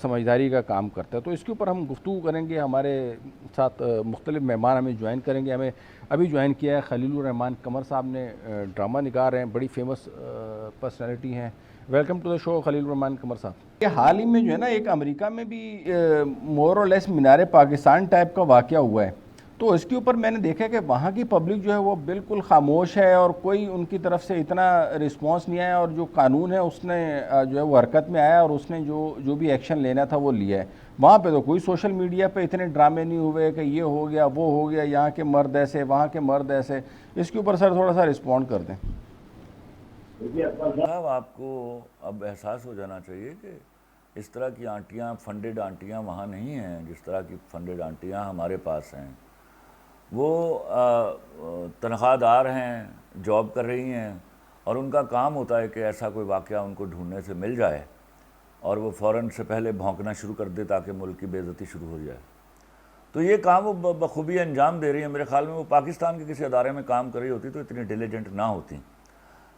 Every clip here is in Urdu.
سمجھداری کا کام کرتا ہے. تو اس کے اوپر ہم گفتگو کریں گے. ہمارے ساتھ مختلف مہمان ہمیں جوائن کریں گے. ہمیں ابھی جوائن کیا ہے خلیل الرحمان قمر صاحب نے, ڈرامہ نگار ہیں, بڑی فیمس پرسنالٹی ہیں. ویلکم ٹو دا شو خلیل الرحمان قمر صاحب. یہ حال ہی میں جو ہے نا ایک امریکہ میں بھی مور اور لیس مینار پاکستان ٹائپ کا واقعہ ہوا ہے. تو اس کے اوپر میں نے دیکھا کہ وہاں کی پبلک جو ہے وہ بالکل خاموش ہے اور کوئی ان کی طرف سے اتنا رسپانس نہیں آیا, اور جو قانون ہے اس نے جو ہے وہ حرکت میں آیا اور اس نے جو بھی ایکشن لینا تھا وہ لیا ہے. وہاں پہ تو کوئی سوشل میڈیا پہ اتنے ڈرامے نہیں ہوئے کہ یہ ہو گیا وہ ہو گیا, یہاں کے مرد ایسے وہاں کے مرد ایسے. اس کے اوپر سر تھوڑا سا رسپونڈ کر دیں. صاحب آپ کو اب احساس ہو جانا چاہیے کہ اس طرح کی آنٹیاں, فنڈڈ آنٹیاں وہاں نہیں ہیں جس طرح کی فنڈڈ آنٹیاں ہمارے پاس ہیں. وہ تنخواہ دار ہیں, جاب کر رہی ہیں, اور ان کا کام ہوتا ہے کہ ایسا کوئی واقعہ ان کو ڈھونڈنے سے مل جائے اور وہ فوراً سے پہلے بھونکنا شروع کر دے تاکہ ملک کی بے عزتی شروع ہو جائے. تو یہ کام وہ بخوبی انجام دے رہی ہیں. میرے خیال میں وہ پاکستان کے کسی ادارے میں کام کر رہی ہوتی تو اتنی ڈیلیجنٹ نہ ہوتی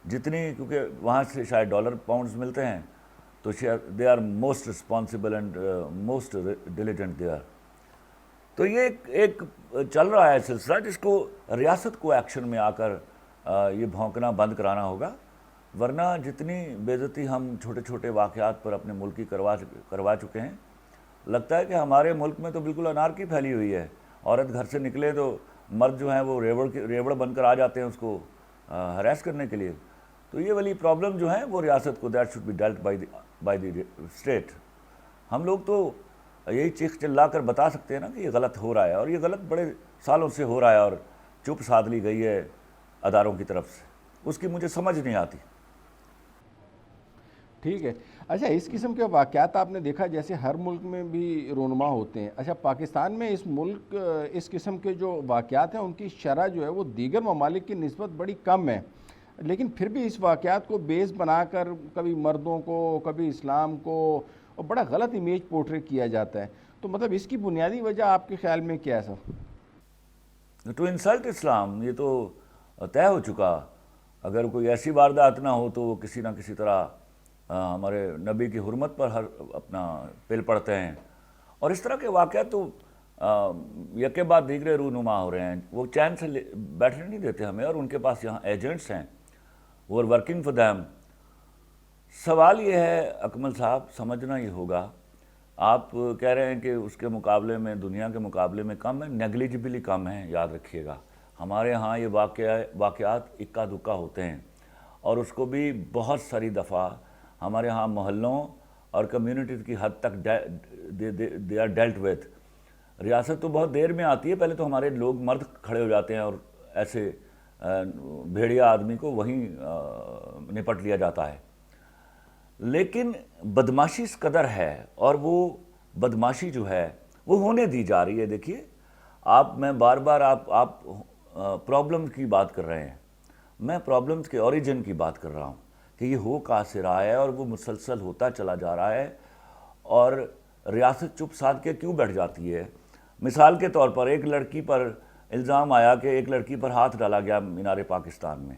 جتنی, کیونکہ وہاں سے شاید ڈالر پاؤنڈز ملتے ہیں, تو they are most responsible and most diligent they are. تو یہ ایک چل رہا ہے سلسلہ جس کو ریاست کو ایکشن میں آ کر یہ بھونکنا بند کرانا ہوگا, ورنہ جتنی بے عزتی ہم چھوٹے چھوٹے واقعات پر اپنے ملک کی کروا چکے ہیں, لگتا ہے کہ ہمارے ملک میں تو بالکل انارکی پھیلی ہوئی ہے. عورت گھر سے نکلے تو مرد جو ہیں وہ ریوڑ بن کر آ جاتے ہیں اس کو ہراس کرنے کے لیے. تو یہ والی پرابلم جو ہیں وہ ریاست کو, that should be dealt by the state. ہم لوگ تو یہی چیخ چلا کر بتا سکتے ہیں نا کہ یہ غلط ہو رہا ہے, اور یہ غلط بڑے سالوں سے ہو رہا ہے اور چپ سادھ لی گئی ہے اداروں کی طرف سے. اس کی مجھے سمجھ نہیں آتی. ٹھیک ہے. اچھا, اس قسم کے واقعات آپ نے دیکھا جیسے ہر ملک میں بھی رونما ہوتے ہیں. اچھا, پاکستان میں اس قسم کے جو واقعات ہیں ان کی شرح جو ہے وہ دیگر ممالک کی نسبت بڑی کم ہے, لیکن پھر بھی اس واقعات کو بیس بنا کر کبھی مردوں کو کبھی اسلام کو اور بڑا غلط امیج پورٹری کیا جاتا ہے. تو مطلب اس کی بنیادی وجہ آپ کے خیال میں کیا ہے سر؟ ٹو انسلٹ اسلام, یہ تو طے ہو چکا. اگر کوئی ایسی واردات نہ ہو تو وہ کسی نہ کسی طرح ہمارے نبی کی حرمت پر اپنا پل پڑتے ہیں. اور اس طرح کے واقعات تو یکے بعد دیگرے رونما ہو رہے ہیں. وہ چین سے بیٹھنے نہیں دیتے ہمیں, اور ان کے پاس یہاں ایجنٹس ہیں, وہ آر ورکنگ فار دیم. سوال یہ ہے اکمل صاحب, سمجھنا یہ ہوگا, آپ کہہ رہے ہیں کہ اس کے مقابلے میں دنیا کے مقابلے میں کم ہے, نیگلیجبلی کم ہے. یاد رکھیے گا ہمارے ہاں یہ واقعات اکا دکا ہوتے ہیں, اور اس کو بھی بہت ساری دفعہ ہمارے ہاں محلوں اور کمیونٹیز کی حد تک دے آر ڈیلٹ وتھ. ریاست تو بہت دیر میں آتی ہے, پہلے تو ہمارے لوگ مرد کھڑے ہو جاتے ہیں اور ایسے بھیڑیا آدمی کو وہیں نپٹ لیا جاتا ہے. لیکن بدماشی اس قدر ہے, اور وہ بدماشی جو ہے وہ ہونے دی جا رہی ہے. دیکھیے میں بار بار آپ پرابلم کی بات کر رہے ہیں, میں پرابلمز کے اوریجن کی بات کر رہا ہوں کہ یہ ہو کہاں سے رہا ہے, اور وہ مسلسل ہوتا چلا جا رہا ہے, اور ریاست چپ سادھ کے کیوں بیٹھ جاتی ہے. مثال کے طور پر ایک لڑکی پر الزام آیا کہ ایک لڑکی پر ہاتھ ڈالا گیا مینار پاکستان میں,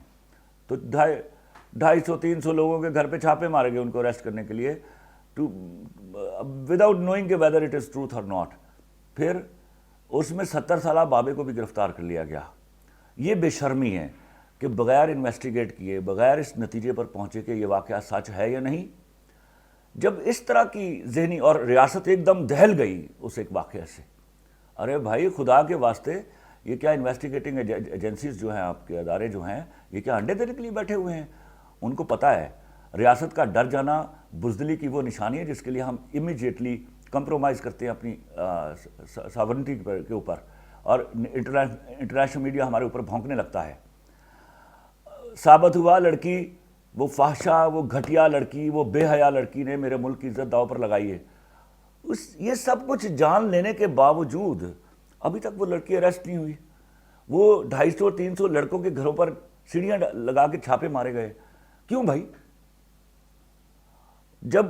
تو 250-300 لوگوں کے گھر پہ چھاپے مارے گئے ان کو اریسٹ کرنے کے لیے, وداؤٹ نوئنگ کہ ویدر اٹ از ٹروتھ اور ناٹ. پھر اس میں 70 سالہ بابے کو بھی گرفتار کر لیا گیا. یہ بے شرمی ہے کہ بغیر انویسٹیگیٹ کیے, بغیر اس نتیجے پر پہنچے کہ یہ واقعہ سچ ہے یا نہیں, جب اس طرح کی ذہنی, اور ریاست ایک دم دہل گئی اس ایک واقعے سے. ارے بھائی خدا کے واسطے, یہ کیا انویسٹیگیٹنگ ایجنسیز جو ہیں, آپ کے ادارے جو ہیں, یہ کیا انڈے دینے کے لیے بیٹھے ہوئے ہیں؟ ان کو پتہ ہے ریاست کا ڈر جانا بزدلی کی وہ نشانی ہے جس کے لیے ہم امیجیٹلی کمپرومائز کرتے ہیں اپنی ساورنٹی کے اوپر, اور انٹرنیشنل میڈیا ہمارے اوپر بھونکنے لگتا ہے. ثابت ہوا لڑکی, وہ فحشہ, وہ گھٹیا لڑکی, وہ بے حیا لڑکی نے میرے ملک کی عزت داؤ پر لگائی ہے. یہ سب کچھ جان لینے کے باوجود ابھی تک وہ لڑکی اریسٹ نہیں ہوئی. وہ 250-300 لڑکوں کے گھروں پر سیڑھیاں لگا کے چھاپے مارے گئے. کیوں بھائی؟ جب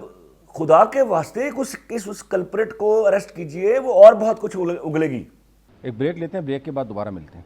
خدا کے واسطے اس کلپریٹ کو اریسٹ کیجئے, وہ اور بہت کچھ اگلے گی. ایک بریک لیتے ہیں, بریک کے بعد دوبارہ ملتے ہیں.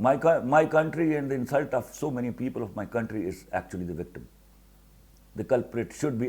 my country and the insult of so many people of my country is actually the victim. The culprit should be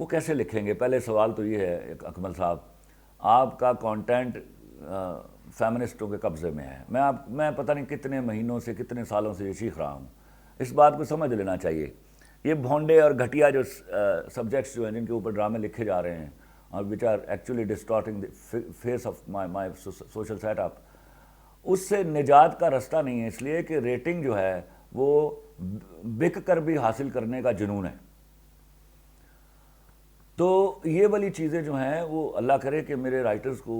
وہ کیسے لکھیں گے؟ پہلے سوال تو یہ ہے اکمل صاحب، آپ کا کانٹینٹ فیمنسٹوں کے قبضے میں ہے. میں پتہ نہیں کتنے مہینوں سے کتنے سالوں سے یہ سیکھ رہا ہوں. اس بات کو سمجھ لینا چاہیے. یہ بھونڈے اور گھٹیا جو سبجیکٹس جو ہیں جن کے اوپر ڈرامے لکھے جا رہے ہیں اور which are actually distorting the face of my social setup, اس سے نجات کا رستہ نہیں ہے، اس لیے کہ ریٹنگ جو ہے وہ بک کر بھی حاصل کرنے کا جنون ہے. تو یہ والی چیزیں جو ہیں وہ اللہ کرے کہ میرے رائٹرز کو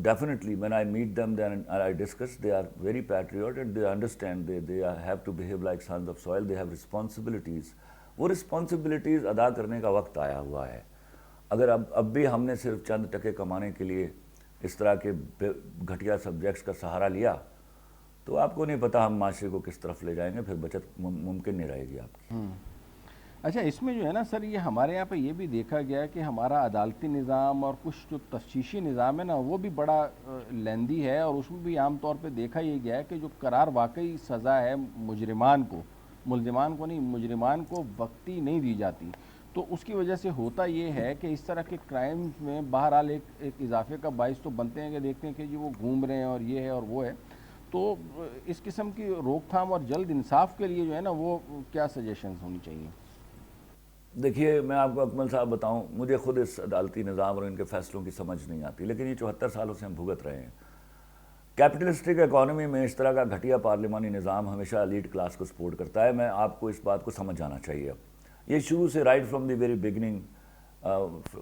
definitely when I meet them then I discuss, they are very patriotic, they understand, they have to behave like sons of soil, they have responsibilities. وہ responsibilities ادا کرنے کا وقت آیا ہوا ہے. اگر اب بھی ہم نے صرف چند ٹکے کمانے کے لیے اس طرح کے گھٹیا سبجیکٹس کا سہارا لیا تو آپ کو نہیں پتا ہم معاشرے کو کس طرف لے جائیں گے، پھر بچت ممکن نہیں رہے گی آپ کی. اچھا، اس میں جو ہے نا سر، یہ ہمارے یہاں پہ یہ بھی دیکھا گیا ہے کہ ہمارا عدالتی نظام اور کچھ جو تفتیشی نظام ہے نا وہ بھی بڑا لیندی ہے، اور اس میں بھی عام طور پہ دیکھا یہ گیا ہے کہ جو قرار واقعی سزا ہے ملزمان کو نہیں، مجرمان کو وقتی نہیں دی جاتی. تو اس کی وجہ سے ہوتا یہ ہے کہ اس طرح کے کرائمز میں بہرحال ایک اضافے کا باعث تو بنتے ہیں کہ دیکھتے ہیں کہ جی وہ گھوم رہے ہیں اور یہ ہے اور وہ ہے. تو اس قسم کی روک تھام اور جلد انصاف کے لیے جو ہے نا وہ کیا سجیشنز ہونی چاہیے؟ دیکھیے، میں آپ کو اکمل صاحب بتاؤں، مجھے خود اس عدالتی نظام اور ان کے فیصلوں کی سمجھ نہیں آتی، لیکن یہ 74 سالوں سے ہم بھگت رہے ہیں. کیپٹلسٹک اکانومی میں اس طرح کا گھٹیا پارلیمانی نظام ہمیشہ ایلیٹ کلاس کو سپورٹ کرتا ہے. میں آپ کو اس بات کو سمجھ جانا چاہیے. یہ شروع سے right from the very beginning,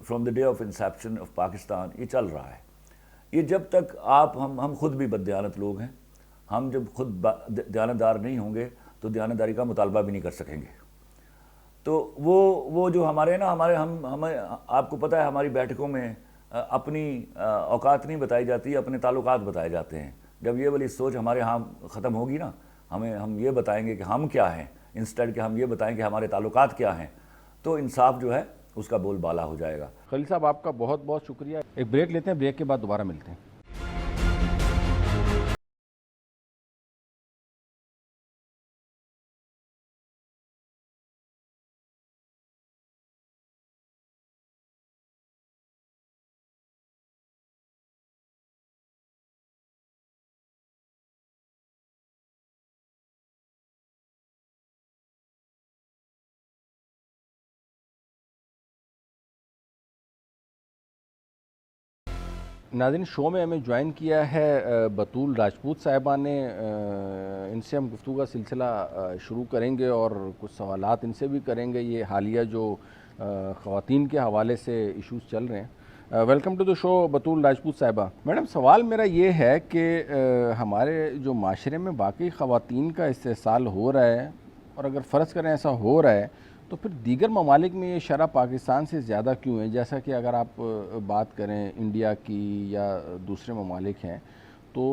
from the day of inception of Pakistan یہ چل رہا ہے. یہ جب تک ہم خود بھی بددیانت لوگ ہیں، ہم جب خود دیانتدار نہیں ہوں گے تو دیانتداری کا مطالبہ بھی نہیں کر سکیں گے. تو وہ جو ہمارے نا ہمیں آپ کو پتہ ہے ہماری بیٹھکوں میں اپنی اوقات نہیں بتائی جاتی، اپنے تعلقات بتائے جاتے ہیں. جب یہ والی سوچ ہمارے ہاں ختم ہوگی نا، ہم یہ بتائیں گے کہ ہم کیا ہیں انسٹیڈ کہ ہم یہ بتائیں کہ ہمارے تعلقات کیا ہیں، تو انصاف جو ہے اس کا بول بالا ہو جائے گا. خلیل صاحب، آپ کا بہت بہت شکریہ. ایک بریک لیتے ہیں، بریک کے بعد دوبارہ ملتے ہیں. ناظرین، شو میں ہمیں جوائن کیا ہے بطول راجپوت صاحبہ نے. ان سے ہم گفتگو کا سلسلہ شروع کریں گے اور کچھ سوالات ان سے بھی کریں گے. یہ حالیہ جو خواتین کے حوالے سے ایشوز چل رہے ہیں. ویلکم ٹو دی شو بطول راجپوت صاحبہ. میڈم، سوال میرا یہ ہے کہ ہمارے جو معاشرے میں باقی خواتین کا استحصال ہو رہا ہے، اور اگر فرض کریں ایسا ہو رہا ہے تو پھر دیگر ممالک میں یہ شرح پاکستان سے زیادہ کیوں ہے؟ جیسا کہ اگر آپ بات کریں انڈیا کی یا دوسرے ممالک ہیں تو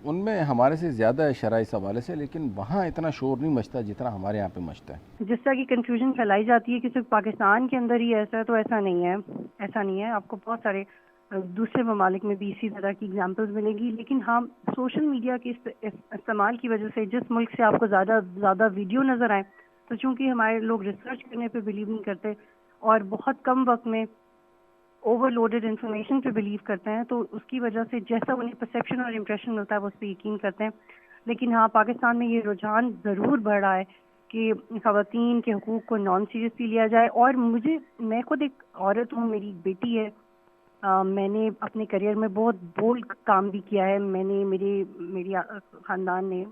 ان میں ہمارے سے زیادہ ہے شرح اس حوالے سے، لیکن وہاں اتنا شور نہیں مچتا جتنا ہمارے یہاں پہ مچتا ہے. جس طرح کی کنفیوژن پھیلائی جاتی ہے کہ صرف پاکستان کے اندر ہی ایسا ہے، تو ایسا نہیں ہے. ایسا نہیں ہے. آپ کو بہت سارے دوسرے ممالک میں بھی اسی طرح کی اگزامپلز ملے گی. لیکن ہاں، سوشل میڈیا کے استعمال کی وجہ سے جس ملک سے آپ کو زیادہ ویڈیو نظر آئے، تو چونکہ ہمارے لوگ ریسرچ کرنے پہ بلیو نہیں کرتے اور بہت کم وقت میں اوور لوڈیڈ انفارمیشن پہ بلیو کرتے ہیں، تو اس کی وجہ سے جیسا انہیں پرسیپشن اور امپریشن ملتا ہے وہ اس پہ یقین کرتے ہیں. لیکن ہاں، پاکستان میں یہ رجحان ضرور بڑھ رہا ہے کہ خواتین کے حقوق کو نان سیریسلی لیا جائے. اور میں خود ایک عورت ہوں، میری ایک بیٹی ہے. میں نے اپنے کریئر میں بہت بولڈ کام بھی کیا ہے. میری خاندان نے،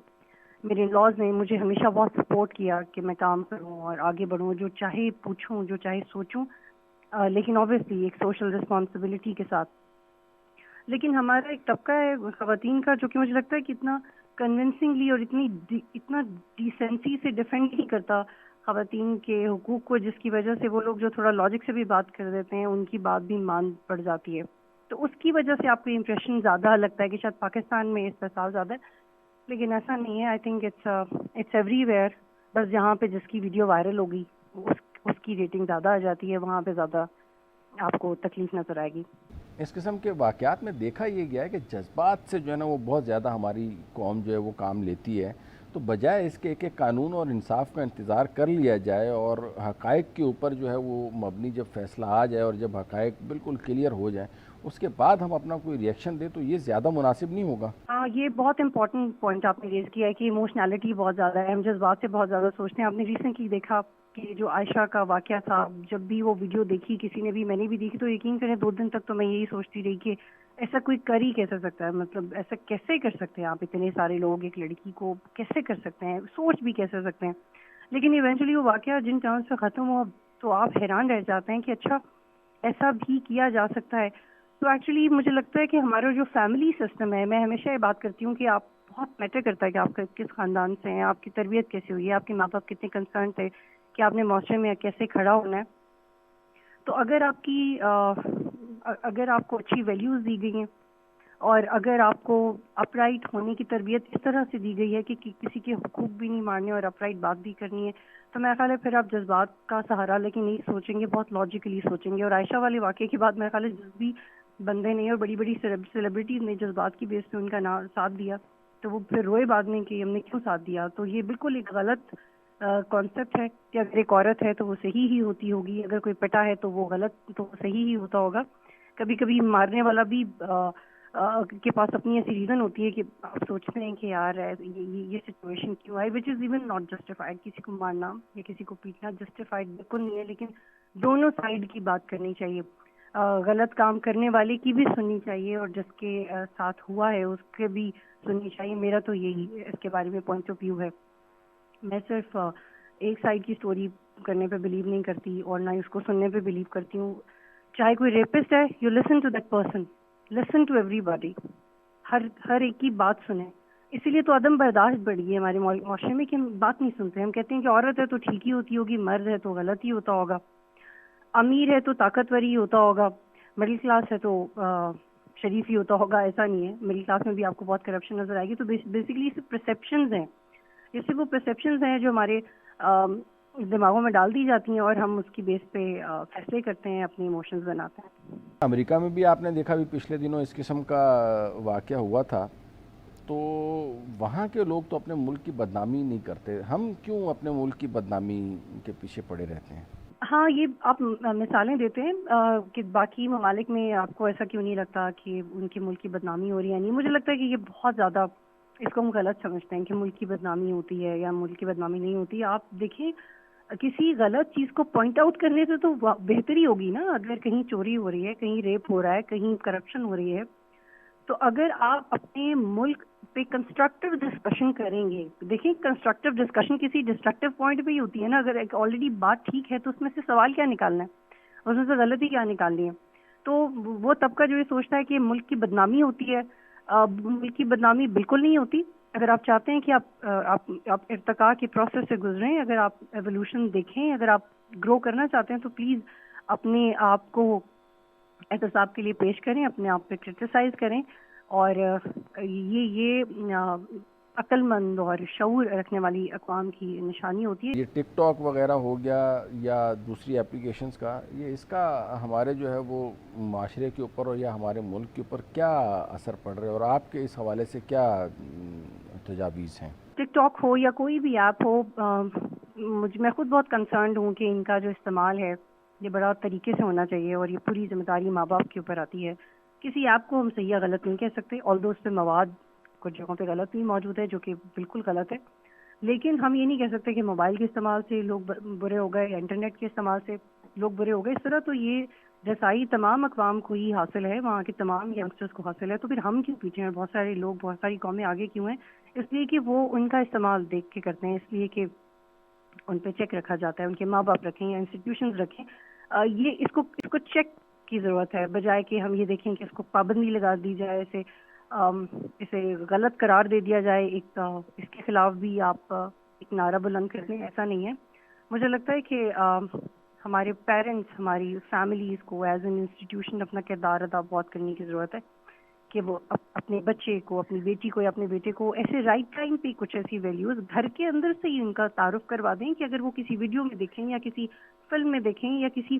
میرے لاز نے مجھے ہمیشہ بہت سپورٹ کیا کہ میں کام کروں اور آگے بڑھوں، جو چاہے پوچھوں، جو چاہے سوچوں، لیکن اوبویسلی ایک سوشل رسپانسبلٹی کے ساتھ. لیکن ہمارا ایک طبقہ ہے خواتین کا جو کہ مجھے لگتا ہے کہ اتنا کنونسنگلی اور اتنا ڈیسنسی سے ڈیفینڈ نہیں کرتا خواتین کے حقوق کو، جس کی وجہ سے وہ لوگ جو تھوڑا لاجک سے بھی بات کر دیتے ہیں ان کی بات بھی مان پڑ جاتی ہے. تو اس کی وجہ سے آپ کو امپریشن زیادہ لگتا ہے کہ شاید پاکستان میں استحصال زیادہ ہے، لیکن ایسا نہیں ہے. I think it's everywhere. بس جہاں پہ جس کی ویڈیو وائرل ہوگی اس کی ریٹنگ زیادہ آ جاتی ہے، وہاں پہ زیادہ آپ کو تکلیف نظر آئے گی. اس قسم کے واقعات میں دیکھا یہ گیا ہے کہ جذبات سے جو ہے نا وہ بہت زیادہ ہماری قوم جو ہے وہ کام لیتی ہے. تو بجائے اس کے کہ قانون اور انصاف کا انتظار کر لیا جائے اور حقائق کے اوپر جو ہے وہ مبنی جب فیصلہ آ جائے اور جب حقائق بالکل کلیئر ہو جائیں اس کے بعد ہم اپنا کوئی ریئیکشن دیں تو یہ زیادہ مناسب نہیں ہوگا؟ ہاں، یہ بہت امپورٹنٹ پوائنٹ آپ نے ریز کیا ہے کہ ایموشنالٹی بہت زیادہ ہے، ہم جذبات سے بہت زیادہ سوچتے ہیں. آپ نے ریسنٹلی دیکھا کہ جو عائشہ کا واقعہ تھا، جب بھی وہ ویڈیو دیکھی کسی نے بھی، میں نے بھی دیکھی، تو یقین کریں 2 دن تک تو میں یہی سوچتی رہی کہ ایسا کوئی کر ہی کیسے سکتا ہے، مطلب ایسا کیسے کر سکتے ہیں آپ، اتنے سارے لوگ ایک لڑکی کو کیسے کر سکتے ہیں، سوچ بھی کیسے سکتے ہیں. لیکن ایونچولی وہ واقعہ جن ٹرمز سے ختم ہوا تو آپ حیران رہ جاتے ہیں کہ اچھا ایسا بھی کیا جا سکتا ہے. تو ایکچولی مجھے لگتا ہے کہ ہمارا جو فیملی سسٹم ہے، میں ہمیشہ یہ بات کرتی ہوں کہ آپ بہت میٹر کرتا ہے کہ آپ کس خاندان سے ہیں، آپ کی تربیت کیسی ہوئی ہے، آپ کے ماں باپ کتنے کنسرن تھے کہ آپ نے معاشرے میں کیسے کھڑا ہونا ہے. تو اگر آپ کو اچھی ویلیوز دی گئی ہیں اور اگر آپ کو اپ رائٹ ہونے کی تربیت اس طرح سے دی گئی ہے کہ کسی کے حقوق بھی نہیں مارنے اور اپ رائٹ بات بھی کرنی ہے، تو میرا خیال ہے پھر آپ جذبات کا سہارا لے کے نہیں سوچیں گے، بہت لاجیکلی سوچیں گے. اور عائشہ والے واقعے کے بعد میرا خیال ہے جس بھی بندے نے اور بڑی بڑی سیلیبریٹیز نے جذبات کی بیس پہ ان کا ساتھ دیا تو وہ پھر روئے بعد میں کہ ہم نے کیوں ساتھ دیا. تو یہ بالکل ایک غلط کانسیپٹ ہے کہ اگر ایک عورت ہے تو وہ صحیح ہی ہوتی ہوگی، اگر کوئی پٹا ہے تو وہ غلط، تو وہ صحیح ہی ہوتا ہوگا. کبھی کبھی مارنے والا بھی کے پاس اپنی ایسی ریزن ہوتی ہے کہ آپ سوچتے ہیں کہ یار یہ سچویشن کیوں آئی، وچ از ایون ناٹ جسٹیفائڈ. کسی کو مارنا یا کسی کو پیٹنا جسٹیفائڈ بالکل نہیں ہے، لیکن دونوں سائڈ کی بات کرنی چاہیے. غلط کام کرنے والے کی بھی سننی چاہیے اور جس کے ساتھ ہوا ہے اس کے بھی سننی چاہیے. میرا تو یہی اس کے بارے میں پوائنٹ آف ویو ہے. میں صرف ایک سائڈ کی سٹوری کرنے پہ بلیو نہیں کرتی اور نہ ہی اس کو سننے پہ بلیو کرتی ہوں. چاہے کوئی ریپسٹ ہے، you listen to that person, listen to everybody, ہر ایک کی بات سنیں. اسی لیے تو عدم برداشت بڑھ گئی ہے ہمارے معاشرے میں کہ ہم بات نہیں سنتے. ہم کہتے ہیں کہ عورت ہے تو ٹھیک ہی ہوتی ہوگی، مرد ہے تو غلط ہی ہوتا ہوگا، امیر ہے تو طاقتور ہی ہوتا ہوگا، مڈل کلاس ہے تو شریف ہی ہوتا ہوگا. ایسا نہیں ہے، مڈل کلاس میں بھی آپ کو بہت کرپشن نظر آئے گی. تو بیسیکلی یہ پرسیپشنز ہیں، یہ صرف وہ پرسیپشنز ہیں جو ہمارے دماغوں میں ڈال دی جاتی ہیں اور ہم اس کی بیس پہ فیصلے کرتے ہیں، اپنے ایموشنز بناتے ہیں. امریکہ میں بھی آپ نے دیکھا بھی پچھلے دنوں اس قسم کا واقعہ ہوا تھا. تو وہاں کے لوگ تو اپنے ملک کی بدنامی نہیں کرتے، ہم کیوں اپنے ملک کی بدنامی کے پیچھے پڑے رہتے ہیں؟ ہاں، یہ آپ مثالیں دیتے ہیں کہ باقی ممالک میں آپ کو ایسا کیوں نہیں لگتا کہ ان کے ملک کی بدنامی ہو رہی ہے. نہیں، مجھے لگتا ہے کہ یہ بہت زیادہ اس کو ہم غلط سمجھتے ہیں کہ ملک کی بدنامی ہوتی ہے یا ملک کی بدنامی نہیں ہوتی. آپ دیکھیں کسی غلط چیز کو پوائنٹ آؤٹ کرنے سے تو بہتری ہوگی نا. اگر کہیں چوری ہو رہی ہے، کہیں ریپ ہو رہا ہے، کہیں کرپشن ہو رہی ہے، تو اگر آپ اپنے ملک پہ کنسٹرکٹیو ڈسکشن کریں گے، دیکھیں کنسٹرکٹیو ڈسکشن کسی ڈسٹرکٹیو پوائنٹ پہ ہی ہوتی ہے نا. اگر ایک آلریڈی بات ٹھیک ہے تو اس میں سے سوال کیا نکالنا ہے، اس میں سے غلطی کیا نکالنی ہے. تو وہ طبقہ جو یہ سوچتا ہے کہ ملک کی بدنامی ہوتی ہے، ملک کی بدنامی بالکل نہیں ہوتی. اگر آپ چاہتے ہیں کہ آپ ارتقاء کے پروسیس سے گزریں، اگر آپ ایوولوشن دیکھیں، اگر آپ گرو کرنا چاہتے ہیں تو پلیز اپنے آپ کو احتساب کے لیے پیش کریں، اپنے آپ پہ کرٹیسائز کریں. اور یہ عقل مند اور شعور رکھنے والی اقوام کی نشانی ہوتی ہے. یہ ٹک ٹاک وغیرہ ہو گیا یا دوسری اپلیکیشنز کا، اس کا ہمارے جو ہے وہ معاشرے کے اوپر اور یا ہمارے ملک کے اوپر کیا اثر پڑ رہا ہے، اور آپ کے اس حوالے سے کیا تجاویز ہیں؟ ٹک ٹاک ہو یا کوئی بھی ایپ ہو، میں خود بہت کنسرنڈ ہوں کہ ان کا جو استعمال ہے یہ بڑا طریقے سے ہونا چاہیے اور یہ پوری ذمہ داری ماں باپ کے اوپر آتی ہے. کسی ایپ کو ہم صحیح یا غلط نہیں کہہ سکتے، آلدو اس پہ مواد کچھ جگہوں پہ غلط بھی موجود ہے جو کہ بالکل غلط ہے. لیکن ہم یہ نہیں کہہ سکتے کہ موبائل کے استعمال سے لوگ برے ہو گئے یا انٹرنیٹ کے استعمال سے لوگ برے ہو گئے. اس طرح تو یہ رسائی تمام اقوام کو ہی حاصل ہے، وہاں کے تمام ینگسٹرز کو حاصل ہے. تو پھر ہم کیوں پیچھے ہیں؟ بہت سارے لوگ، بہت ساری قومیں آگے کیوں ہیں؟ اس لیے کہ وہ ان کا استعمال دیکھ کے کرتے ہیں، اس لیے کہ ان پہ چیک رکھا جاتا ہے، ان کے ماں باپ رکھیں یا انسٹیٹیوشنز رکھیں. اس کو چیک کی ضرورت ہے، بجائے کہ ہم یہ دیکھیں کہ اس کو پابندی لگا دی جائے، اسے غلط قرار دے دیا جائے، اس کے خلاف بھی آپ ایک نعرہ بلند کر دیں. ایسا نہیں ہے. مجھے لگتا ہے کہ ہمارے پیرنٹس، ہماری فیملیز کو ایز این انسٹیٹیوشن اپنا کردار ادا بہت کرنے کی ضرورت ہے کہ وہ اپنے بچے کو، اپنی بیٹی کو یا اپنے بیٹے کو ایسے رائٹ ٹائم پہ کچھ ایسی ویلیوز گھر کے اندر سے ہی ان کا تعارف کروا دیں کہ اگر وہ کسی ویڈیو میں دیکھیں یا کسی فلم میں دیکھیں یا کسی